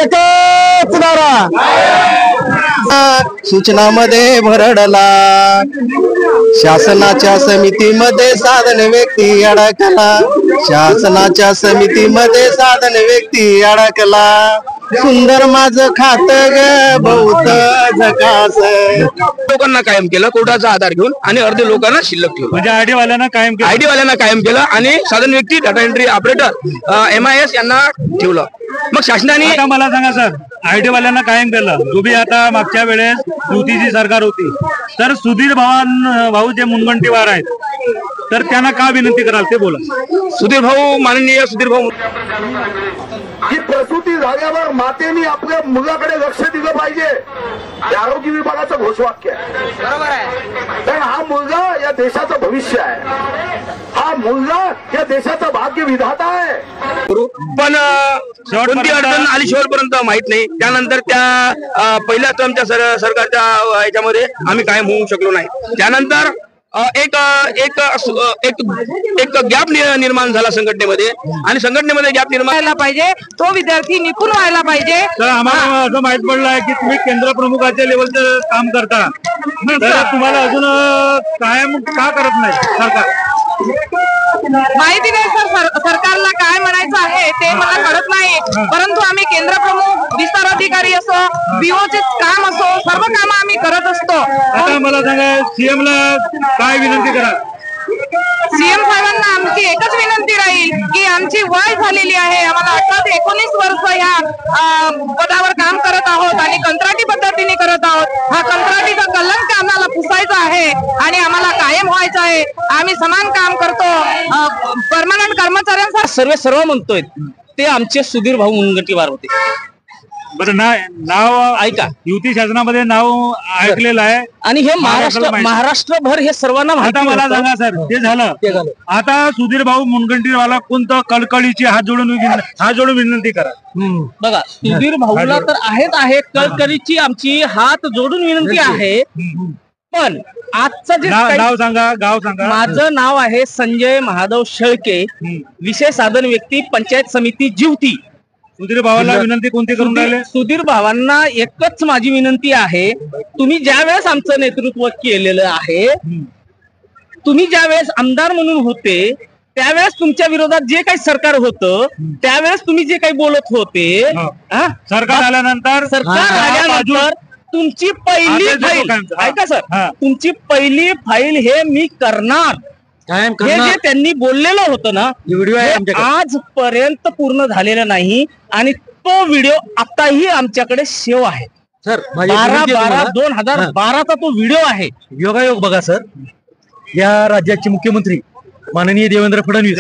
एकच नारा सूचनामध्ये भरडला, शासनाच्या समितीमध्ये साधन व्यक्ती अडकला, शासनाच्या समितीमध्ये साधन व्यक्ती अडकला, सुंदर माझं खात ग बहुत झकास. लोकांना कायम केलं कोर्टाचा आधार घेऊन आणि अर्धे लोकांना शिल्लक ठेवलं. म्हणजे आयडी वाल्यांना कायम केलं आणि साधन व्यक्ती डाटा एंट्री ऑपरेटर MIS यांना ठेवलं. मग शासनाने आता मला सांगा सर, आयडी वाल्यांना कायम केलं. तुम्ही आता मागच्या वेळेस युतीची सरकार होती, तर सुधीर भाऊ जे मुनगंटीवार आहेत, तर त्यांना का विनंती कराल ते बोला. माननीय सुधीर भाऊ, ही प्रसूती झाल्यावर मातेने आपल्या मुलाकडे लक्ष दिलं पाहिजे, हे आरोग्य विभागाचं घोषवाक्य आहे. बरोबर आहे, कारण हा मुलगा या देशाचं भविष्य आहे, हा मुलगा या देशाचा भाग्य विधाता आहे. पण कोणती अडचण आली शेवटपर्यंत माहित नाही. त्यानंतर त्या पहिल्या टर्मच्या सरकारच्या ह्याच्यामध्ये आम्ही कायम होऊ शकलो नाही. त्यानंतर एक एक एक गॅप निर्माण झाला संघटनेमध्ये, आणि संघटनेमध्ये गॅप निर्माण व्हायला पाहिजे, तो विद्यार्थी निपुण व्हायला पाहिजे. तर आम्हाला असं माहित पडलं आहे की तुम्ही केंद्र प्रमुखाच्या लेवलचं काम करता, तर तुम्हाला अजून कायम का करत नाही सरकार? माहिती नाही सर, सरकारला काय म्हणायचं आहे ते मला कळत नाही. परंतु आम्ही केंद्र प्रमुख, विस्तार अधिकारी असो, BOचे काम असो, सर्व काम आम्ही करत असतो. आता मला सांगा, CM ला काय विनंती करा? CM साहेबांना आमची एकच विनंती राहील की आमची वय झालेली आहे, आम्हाला 18 ते 19 वर्ष ह्या पदावर काम करत आहोत आणि कंत्राटी पद्धतीने करत आहोत. हा कंत्राटीचा कलंक आम्हाला पुसायचा आहे आणि आम्हाला कायम व्हायचं आहे. आम्ही समान काम करतो, परमनंट कर्मचाऱ्यांचा सर्व म्हणतोय ते आमचे सुधीर भाऊ मुनगंटीवार होते. बरं, नाव ऐका, युती शासनामध्ये नाव ऐकलेलं आहे आणि हे महाराष्ट्रभर हे सर्वांना आता मला सांगा सर, ते झालं. आता सुधीर भाऊ मुनगंटीवारला कोणतं कळकळीची हात जोडून विनंती करा. बघा, सुधीर भाऊला तर आहे कळकळीची आमची हात जोडून विनंती आहे. पण आजचं जे नाव सांगा, गाव सांगा. माझं नाव आहे संजय महादेव शेळके, विशेष साधन व्यक्ती, पंचायत समिती जिवती. सुधीर भावाला विनंती कोणती करून राहिले? सुधीर भावांना एकच माझी विनंती आहे, तुम्ही ज्या वेळेस आमचं नेतृत्व केलेलं आहे, तुम्ही ज्या वेळेस आमदार म्हणून होते, त्यावेळेस तुमच्या विरोधात जे काही सरकार होतं, त्यावेळेस तुम्ही जे काही बोलत होते, सरकार आल्यानंतर तुमची पहिली फाईल, ऐका सर, तुमची पहिली फाईल हे मी करणार, हे जे त्यांनी बोललेलं होतं ना, व्हिडिओ आजपर्यंत पूर्ण झालेला नाही आणि तो व्हिडिओ आताही आमच्याकडे सेव आहे सर. 12/12/2012चा तो व्हिडिओ आहे. योगायोग बघा सर, या राज्याचे मुख्यमंत्री माननीय देवेंद्र फडणवीस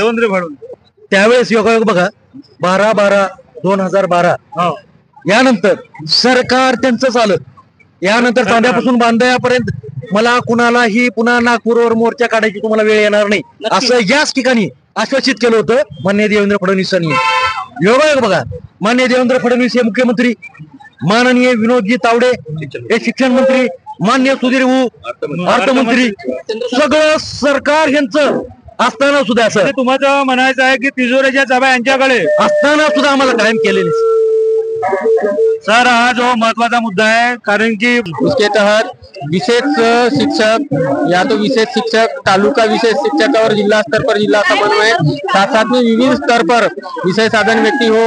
त्यावेळेस योगायोग बघा, 12/12/2012 यानंतर सरकार त्यांचं आलं. यानंतर चांद्यापासून बांधायापर्यंत मला कुणालाही पुन्हा नागपूरवर मोर्चा काढायची तुम्हाला वेळ येणार नाही, असं याच ठिकाणी आश्वासित केलं होतं माननीय देवेंद्र फडणवीसांनी. योगायोग बघा, माननीय देवेंद्र फडणवीस हे मुख्यमंत्री, माननीय विनोदजी तावडे हे शिक्षण मंत्री, माननीय सुधीर भाऊ अर्थमंत्री, सगळं सरकार यांचं असताना सुद्धा सर, तुम्हाला म्हणायचं आहे की तिजोरीच्या चाव्या यांच्याकडे असताना सुद्धा आम्हाला कायम केलेले. सर, हा जो महत्वाचा मुद्दा है, कारण की उसके तहत विशेष शिक्षक या तो विशेष शिक्षक, तालुका विशेष शिक्षक और जिला स्तर पर जिला समन्वय, साथ में विविध स्तर पर विषय साधन व्यक्ति हो,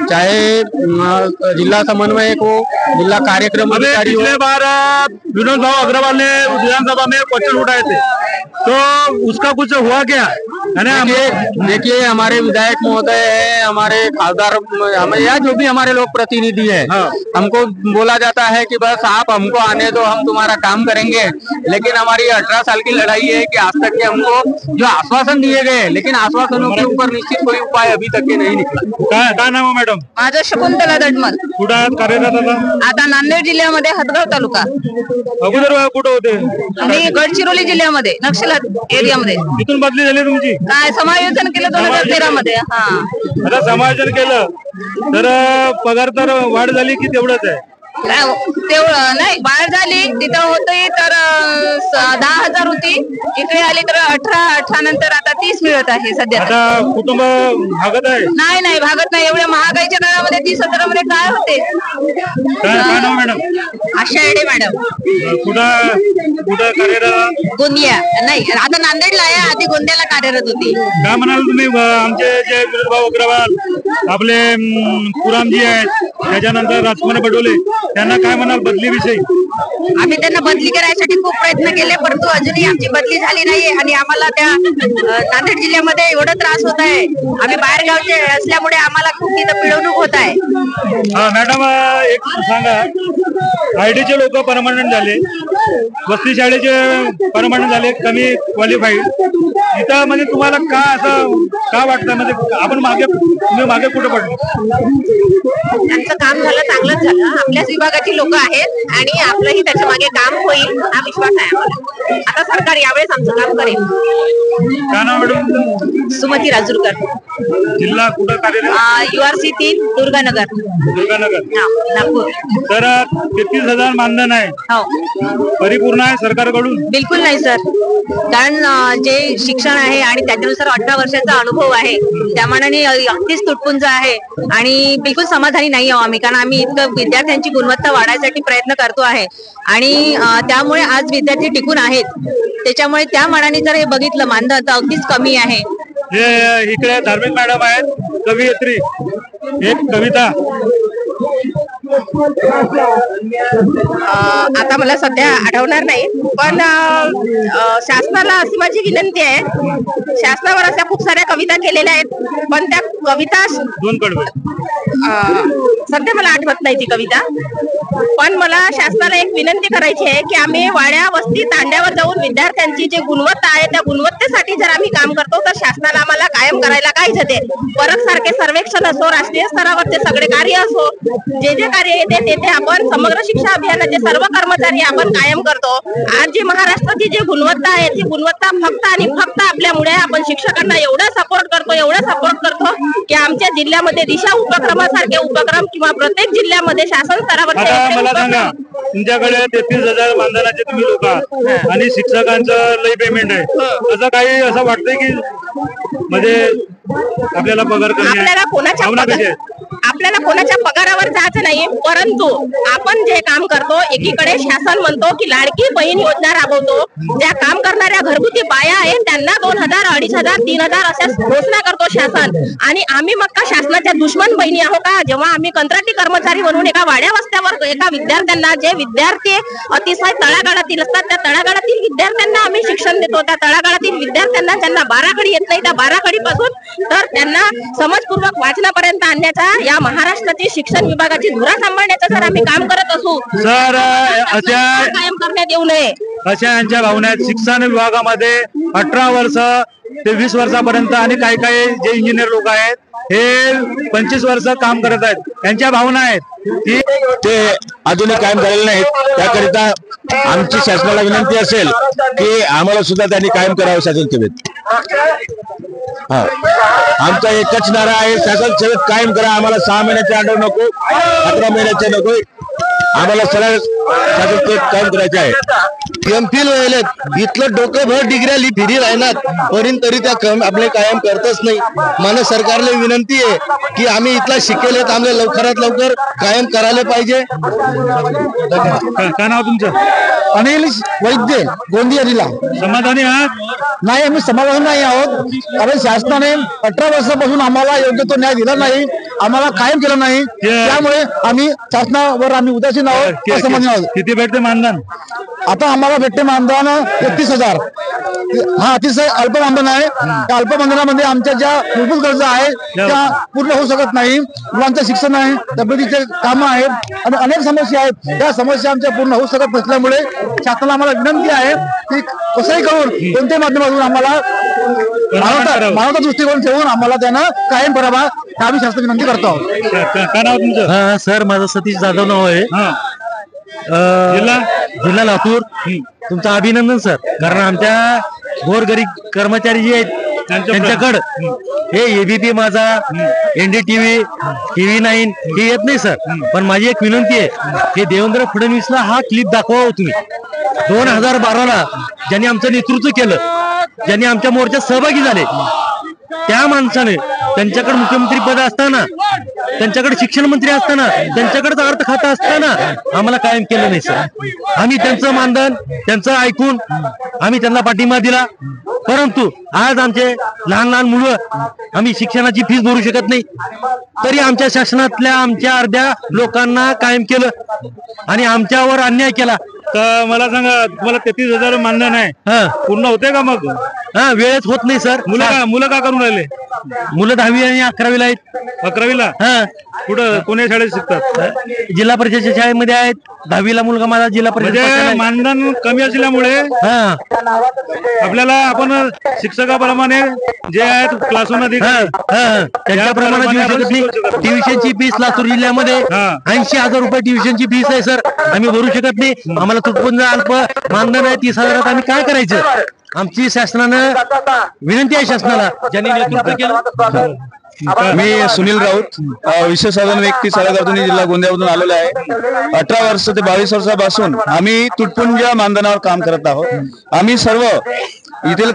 चाहे जिला समन्वयक हो, जिला कार्यक्रम अधिकारी हो. पिछले बार विनोद भाऊ अग्रवाल ने विधानसभा में क्वेश्चन उठाए थे, तो उसका कुछ हुआ क्या? देखिए, हमारे विधायक महोदय है, हमारे खासदार, या जो भी हमारे लोग प्रतिनिधि है, हमको बोला जाता है कि बस आप हमको आने दो, हम तुम्हारा काम करेंगे. लेकिन हमारी 18 साल की लड़ाई है कि आज तक के हमको जो आश्वासन दिए गए, लेकिन आश्वासनों के ऊपर निश्चित कोई उपाय अभी तक के नहीं निकला. काय नाव मॅडम? माझं शकुंतला दडमल. कुठं कार्यरत आता नांदेड जिल्ह्यामध्ये हदगाव तालुका. अगोदर कुठं होते? आम्ही गडचिरोली जिल्ह्यामध्ये नक्षल एरियामध्ये. इथून बदली झाली तुमची? काय समायोजन केलं 2013 मध्ये. आता समायोजन केलं तर पगार तर वाढ झाली की तेवढंच आहे? तेवढं नाही, बाळ झाली तिथं होती तर 10,000 होती, इकडे आली तर 18 नंतर आता 30 मिळत आहे सध्या. आता कुटुंब भागत आहे. नाही भागत नाही, एवढ्या महागाईच्या काळामध्ये 30,000 मध्ये काय होते. काय नाव मॅडम? आशा येडे मॅडम. कुठं कार्यरत? गोंदिया नाही, आता नांदेडला आहे, आधी गोंदियाला कार्यरत होती. काय म्हणाल तुम्ही? आमचे जे विनोद भाऊ अग्रवाल, आपले पुरामजी आहेत, त्याच्यानंतर राजकुमार पटोले, त्यांना काय म्हणाल बदलीविषयी? आम्ही त्यांना बदली करायसाठी खूप प्रयत्न केले, परंतु अजूनही आमची बदली झाली नाही आणि आम्हाला त्या नांदेड जिल्ह्यामध्ये एवढा त्रास होत आहे. आम्ही बाहेर गावचे असल्यामुळे आम्हाला खूप तिथं पिळवणूक होत आहे. मॅडम, एक सांगा, आयटीचे लोक परमनंट झाले, वस्ती शाळेचे परमनंट झाले, कमी क्वालिफाईड, इथं म्हणजे तुम्हाला का असं का वाटतं? म्हणजे आपण तुम्ही मागे कुठे पडले? त्यांचं काम झालं, चांगलंच झालं. आपल्याच विभागाची लोक आहेत आणि आपलंही त्याच्या मागे काम होईल हा विश्वास आहे आम्हाला. आता सरकार यावेळेस आमचं काम करेल. काय नाव मॅडम? सुमती राजूरकर. जिल्हा कुठं कार्यरत? URC 3 दुर्गानगर. नागपूर. तर 33,000 मानधन आहे, हो. परिपूर्ण आहे सरकारकडून? बिलकुल नाही सर, कारण जे शिक्षण आहे आणि त्याच्यानुसार 18 वर्षाचा अनुभव आहे, त्या मानाने अगदीच तुटपुंज आहे आणि बिलकुल समाधानी नाही आहोत आम्ही, कारण आम्ही इतकं विद्यार्थ्यांची गुणवत्ता वाढायसाठी प्रयत्न करतो आहे आणि त्यामुळे आज विद्यार्थी टिकून आहेत. त्याच्यामुळे त्या मानाने जर हे बघितलं मानधन तर अगदीच कमी आहे. हे इकडे धार्मिक मॅडम आहेत, कवयित्री, एक कविता. आता मला सध्या आठवणार नाही, पण शासनाला अशी माझी विनंती आहे, शासनावर अशा खूप साऱ्या कविता केलेल्या आहेत, पण त्या कविता दोन कडवे सध्या मला आठवत नाही ती कविता. पण मला शासनाला एक विनंती करायची आहे की आम्ही वाड्या वस्ती तांड्यावर जाऊन विद्यार्थ्यांची जी गुणवत्ता आहे त्या गुणवत्तेसाठी जर आम्ही काम करतो तर शासनाला आम्हाला कायम करायला काहीच येते. परत सारखे सर्वेक्षण असो, राष्ट्रीय स्तरावरचे सगळे कार्य असो, जे कार्य येते तेथे आपण समग्र शिक्षा अभियानाचे सर्व कर्मचारी आपण कायम करतो. आज जी महाराष्ट्राची जी गुणवत्ता आहे ती गुणवत्ता फक्त आणि फक्त आपल्यामुळे. आपण शिक्षकांना एवढा सपोर्ट करतो की आमच्या जिल्ह्यामध्ये दिशा उपक्रमासारखे उपक्रम किंवा प्रत्येक जिल्ह्यामध्ये शासन स्तरावरचे मला सांगा, तुमच्याकडे 33,000 मानधनाचे तुम्ही लोक आहात आणि शिक्षकांचं लई पेमेंट आहे, असं काही असं वाटतंय की म्हणजे आपल्याला पगार कमी आहे? आपल्याला कोणाच्या पगारावर जायचं नाही, परंतु आपण जे काम करतो, एकीकडे शासन म्हणतो की लाडकी बहीण योजना राबवतो, ज्या काम करणाऱ्या घरगुती बाया आहेत त्यांना 2,000, 2,500, 3,000 अशा घोषणा करतो शासन, आणि आम्ही मग का शासनाच्या दुश्मन बहिणी आहो का? जेव्हा आम्ही कंत्राटी कर्मचारी म्हणून एका वाड्या वस्त्यावर एका विद्यार्थ्यांना, जे विद्यार्थी अतिशय तळागाळातील असतात त्या तळागाळातील विद्यार्थ्यांना आम्ही शिक्षण देतो, त्या तळागाळातील विद्यार्थ्यांना ज्यांना बाराखडी येत नाही त्या बाराखडी पासून तर त्यांना समजपूर्वक वाचनापर्यंत आणण्याचा या महाराष्ट्राची शिक्षण विभागाची धुरा सांभाळण्याचं जर आम्ही काम करत असू सर, कायम करण्यात येऊ नये अशा यांच्या भावना आहेत. शिक्षण विभागामध्ये 18 वर्ष ते 20 वर्षापर्यंत आणि काही जे इंजिनियर लोक आहेत हे 25 वर्ष काम करत आहेत. त्यांच्या भावना आहेत की ते अजूनही कायम झालेले नाहीत. त्याकरिता आमची शासनाला विनंती असेल की आम्हाला सुद्धा त्यांनी कायम करावं शासन सेवेत. हा, आमचा एकच नारा आहे, शासन सेवेत कायम करा. आम्हाला 6 महिन्याचे ऑर्डर नको, 11 महिन्याचे नको, आम्हाला सरळ शासन सेवेत कायम करायचे आहे. एमफिल व्हायला इथलं डोकंभर डिग्र्या फिरी राहणार पर्यंत तरी त्या आपले कायम करतच नाही. मला सरकारला विनंती आहे की आम्ही इथला शिकेल आम्हाला लवकरात लवकर कायम करायला पाहिजे. काय नाव तुमचं? अनिल वैद्य, गोंदिया जिल्हा. समाधानी आहात? नाही, आम्ही समाधानी नाही आहोत, कारण शासनाने 18 वर्षापासून आम्हाला योग्य तो न्याय दिला नाही, आम्हाला कायम केलं नाही. त्यामुळे आम्ही शासनावर आम्ही उदासीन आहोत, असमाधानी आहोत. किती भेटते मानधन? आता आम्हाला भेटते मानधन 33,000. हा अतिशय अल्प मानधन आहे. त्या अल्प मानधनामध्ये आमच्या ज्या मूलभूत गरजा आहेत त्या पूर्ण होऊ शकत नाही. मुलांचं शिक्षण आहे, तब्येतीचे कामं आहेत आणि अनेक समस्या आहेत. त्या समस्या आमच्या पूर्ण होऊ शकत नसल्यामुळे शासनाला आम्हाला विनंती आहे की कसंही करून कोणत्याही माध्यमातून आम्हाला मानवता दृष्टिकोन ठेवून आम्हाला त्यांना कायम करावा, आम्ही शासन विनंती करतो. काय नाव तुमचं? सर, माझं सतीश जाधव नाव आहे, जिल्हा लातूर. तुमचं अभिनंदन सर, कारण आमच्या गोरगरीब कर्मचारी जे आहेत त्यांच्याकडं हे एबीपी माझा, NDTV, TV9 हे येत नाही सर. पण माझी एक विनंती आहे की देवेंद्र फडणवीसला हा क्लिप दाखवा तुम्ही. 2012ला ज्यांनी आमचं नेतृत्व केलं, ज्यांनी आमच्या मोर्चात सहभागी झाले, त्या माणसाने त्यांच्याकडे मुख्यमंत्री पद असताना, त्यांच्याकडे शिक्षण मंत्री असताना, त्यांच्याकडेच अर्थ खातं असताना आम्हाला कायम केलं नाही सर. आम्ही त्यांचं मानधन, त्यांचं ऐकून आम्ही त्यांना पाठिंबा दिला. परंतु आज आमचे लहान लहान मुलं, आम्ही शिक्षणाची फीस भरू शकत नाही, तरी आमच्या शासनातल्या आमच्या अर्ध्या लोकांना कायम केलं आणि आमच्यावर अन्याय केला. तर मला सांगा, तुम्हाला 33,000 मानधन आहे, पूर्ण होते का मग? वेळेत होत नाही सर. मुलं का करून राहिले? मुलं 10वी आणि 11वीला आहेत. 11वीला? कुठं, कोण्या शाळेत शिकतात? जिल्हा परिषदेच्या शाळेमध्ये आहेत. 10वीला मुलगा माझा जिल्हा परिषद. म्हणजे मानधन कमी असल्यामुळे आपल्याला आपण शिक्षकाप्रमाणे जे आहेत क्लासरूम त्यांच्याप्रमाणे ट्युशनची फीस लातूर जिल्ह्यामध्ये 80,000 रुपये ट्युशनची फीस आहे सर. आम्ही भरू शकत नाही. आम्हाला तुटपुंज अल्प मानधन आहे 30,000. आम्ही काय करायचं? आमची शासनानं विनंती आहे शासनाला, ज्यांनी नेतृत्व केलं. मी सुनील राऊत, विशेष साधन व्यक्ती साळेगावतून जिल्हा गोंदियामधून आलेलो आहे. 18 वर्ष ते 22 वर्षापासून आम्ही तुटपुंज मानधनावर काम करत आहोत. आम्ही सर्व येथील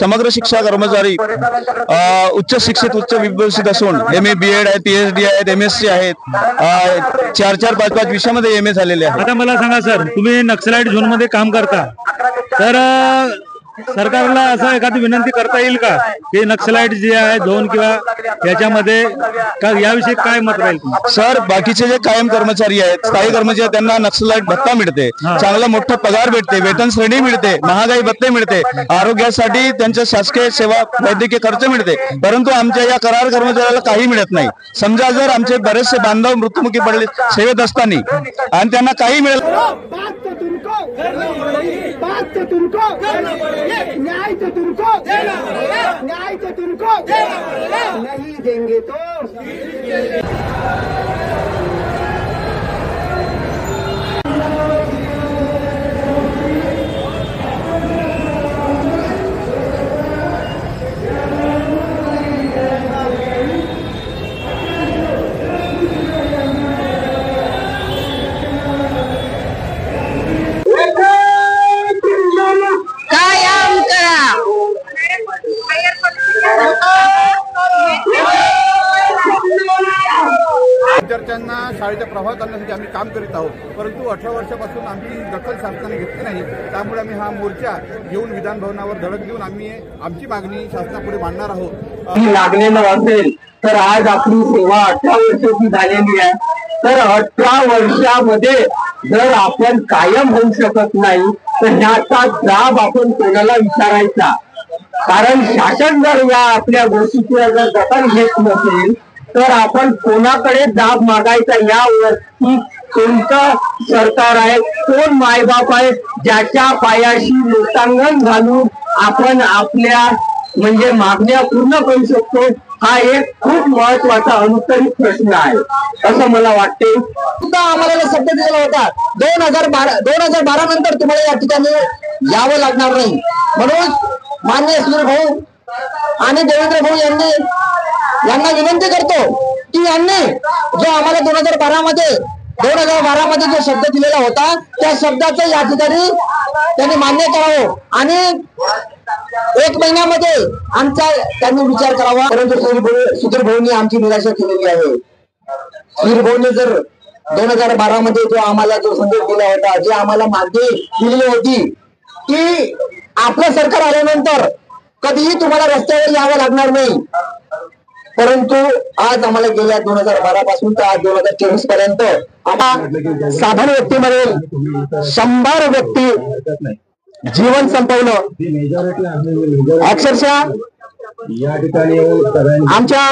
समग्र शिक्षा कर्मचारी उच्च शिक्षित, उच्च विभूषित असून MA BEd आहेत, PhD आहेत, MSc आहेत, 4-4, 5-5 विषयामध्ये MA झालेले आहेत. आता मला सांगा सर, तुम्ही नक्सलाइट झोन मध्ये काम करता, तर सरकारला असं एखादी विनंती करता येईल का की नक्सलाइट जे आहे झोन किंवा याच्यामध्ये याविषयी काय मत राहील? सर, बाकीचे जे कायम कर्मचारी आहेत, स्थायी कर्मचारी, त्यांना नक्सलाइट भत्ता मिळते, चांगला मोठा पगार भेटते, वेतन श्रेणी मिळते, महागाई भत्ते मिळते, आरोग्यासाठी त्यांच्या शासकीय सेवा, वैद्यकीय खर्च मिळते. परंतु आमच्या या करार कर्मचाऱ्याला काही मिळत नाही. समजा जर आमचे बरेचसे बांधव मृत्युमुखी पडले सेवेत असताना आणि त्यांना काही मिळत न्याय तो तुमको देना, न्याय तो तुमको देना, नहीं देंगे तो विद्यार्थ्यांना शाळेचा प्रवाह करण्यासाठी आम्ही काम करीत आहोत. परंतु 18 वर्षापासून आमची दखल शासनाने घेतली नाही. त्यामुळे आम्ही हा मोर्चा घेऊन विधान भवनावर धडक देऊन आम्ही आमची मागणी शासनापुढे मांडणार आहोत. लागलेलं असेल तर आज आपली सेवा 18 वर्षाची झालेली आहे. तर 18 वर्षामध्ये जर आपण कायम होऊ शकत नाही तर ह्याचा जाब आपण कोणाला विचारायचा? कारण शासन जर या आपल्या गोष्टीची जर दखल घेत नसेल तर आपण कोणाकडे दाब मागायचा? यावरती कोणतं सरकार आहे, कोण मायबाप आहे ज्याच्या पायाशी लोटांगण घालून आपण आपल्या म्हणजे मागण्या पूर्ण करू शकतो? हा एक खूप महत्वाचा अनुत्तरित प्रश्न आहे असं मला वाटते. आम्हाला शब्द दिलेला होता 2012 नंतर तुम्हाला या ठिकाणी यावं लागणार नाही, म्हणून माननीय सुनील भाऊ आणि देवेंद्र भाऊ यांना विनंती करतो की यांनी जो आम्हाला 2012 मध्ये जो शब्द दिलेला होता त्या शब्दाचं या ठिकाणी त्यांनी मान्य करावं आणि 1 महिन्यामध्ये आमचा त्यांनी विचार करावा. परंतु सुधीर भाऊंनी आमची निराशा केलेली आहे. सुधीर भाऊंनी जर 2012 मध्ये जो आम्हाला जो संदेश दिला होता, जे आम्हाला मागणी दिलेली होती की आपलं सरकार आल्यानंतर कधीही तुम्हाला रस्त्यावर यावं लागणार नाही, परंतु आज आम्हाला गेल्या 2012 पासून तर आज 2024 पर्यंत आता साधारण व्यक्तीमध्ये 100 व्यक्ती जीवन संपवलं. अक्षरशः आमच्या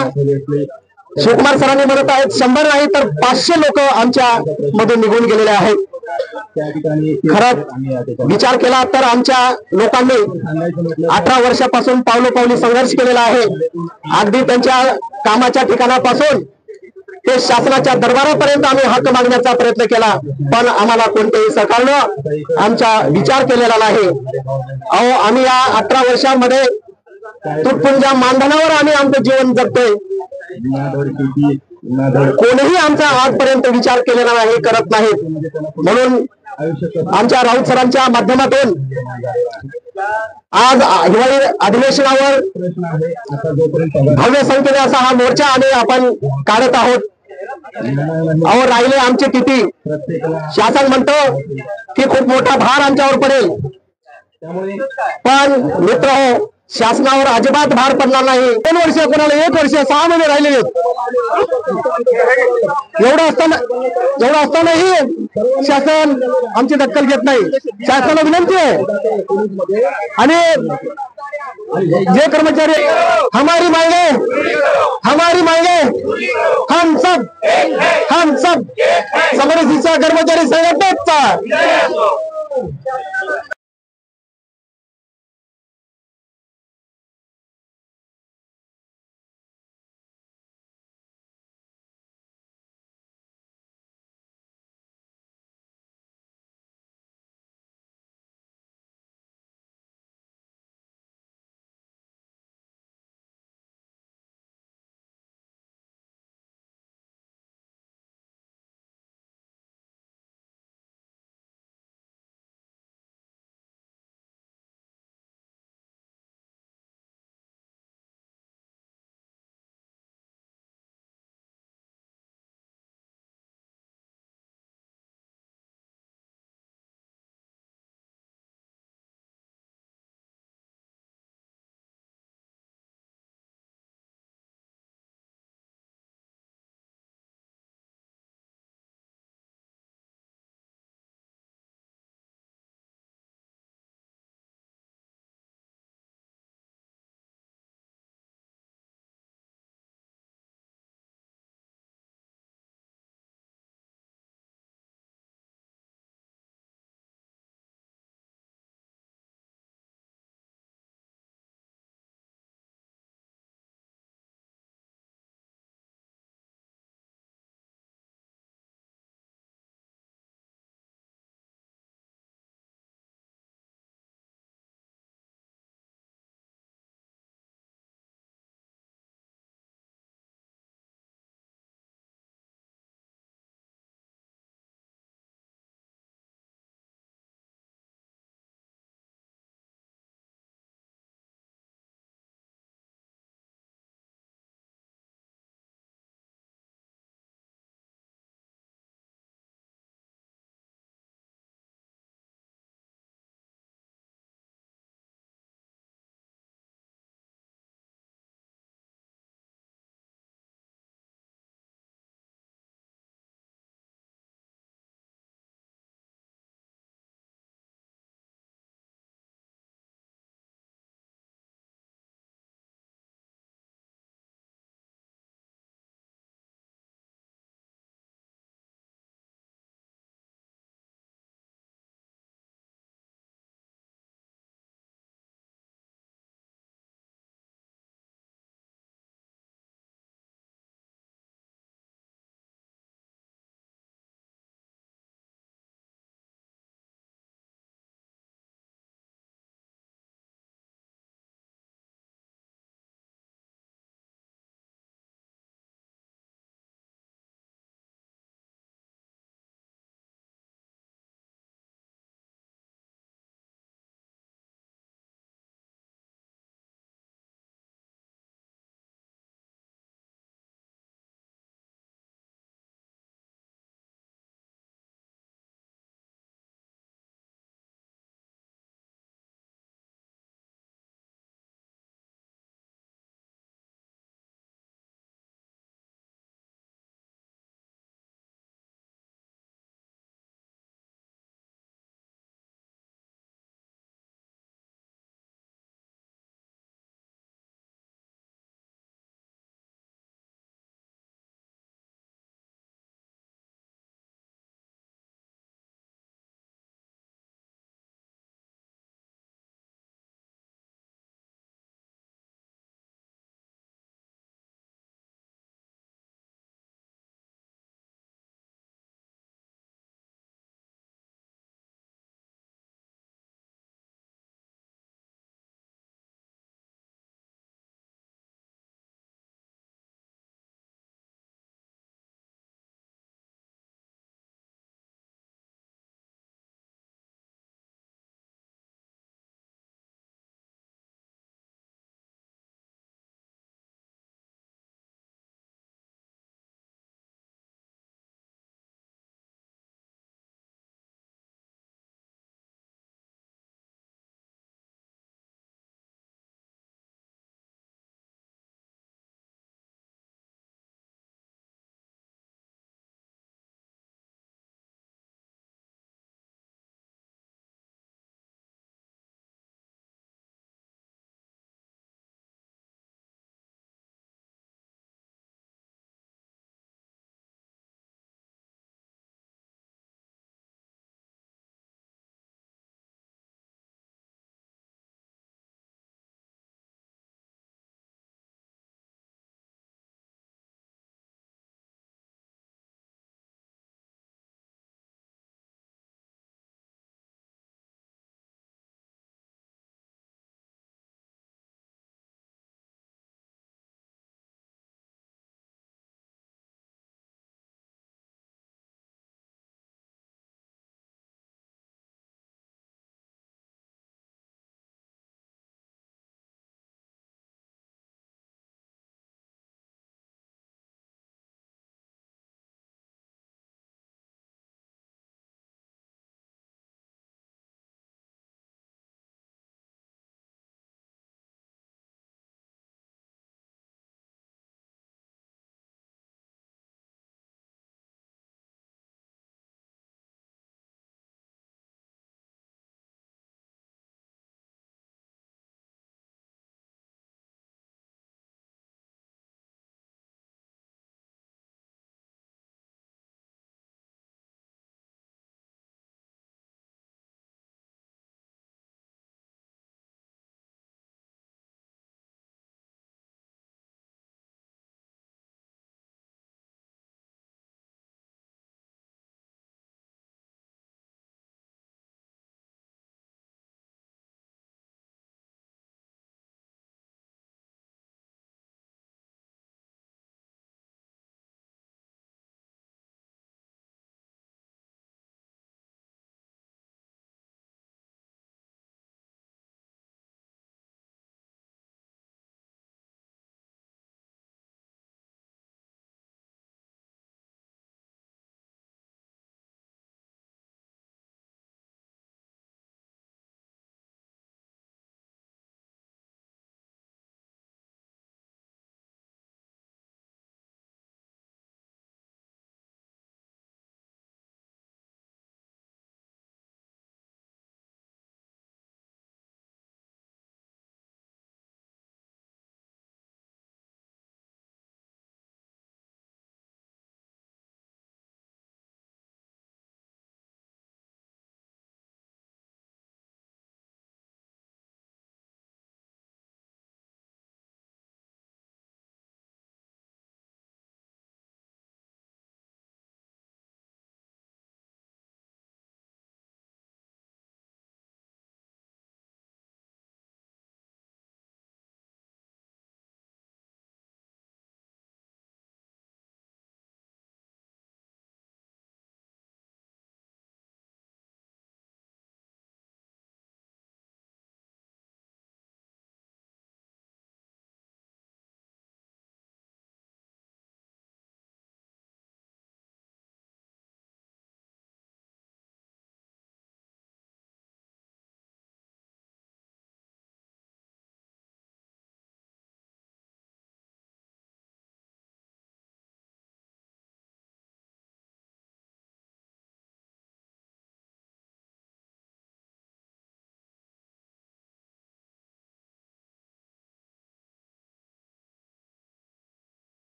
शिवकुमार सरांनी म्हणत आहेत 100 नाही तर 500 लोक आमच्या मधून निघून गेलेले आहेत. खरंच विचार केला तर आमच्या लोकांनी 18 वर्षापासून पावलोपावली संघर्ष केलेला आहे. अगदी त्यांच्या कामाच्या ठिकाणापासून ते शासनाच्या दरबारापर्यंत आम्ही हक्क मागण्याचा प्रयत्न केला, पण आम्हाला कोणत्याही सरकारनं आमचा विचार केलेला नाही. आम्ही या 18 वर्षांमध्ये तुटपुंजा मानधनावर आम्ही आमचं जीवन जगतोय. कोणीही आमचा आजपर्यंत विचार केलेला नाही, करत नाहीत. म्हणून आमच्या राऊत सरांच्या माध्यमातून आज हिवाळी अधिवेशनावर भव्य संख्येने असा हा मोर्चा आणि आपण काढत आहोत. अहो राहिले आमची किती, शासन म्हणतो की खूप मोठा भार आमच्यावर पडेल, पण मित्र हो, शासनावर अजिबात भार पडणार नाही. 2 वर्ष, कोणाला 1 वर्ष, 6 महिने राहिलेले आहेत. एवढं असतानाही शासन आमची दखल घेत नाही. शासनाला विनंती आहे आणि जे कर्मचारी हमारी मांगे हम सब समरसिंचा कर्मचारी संघटनेचा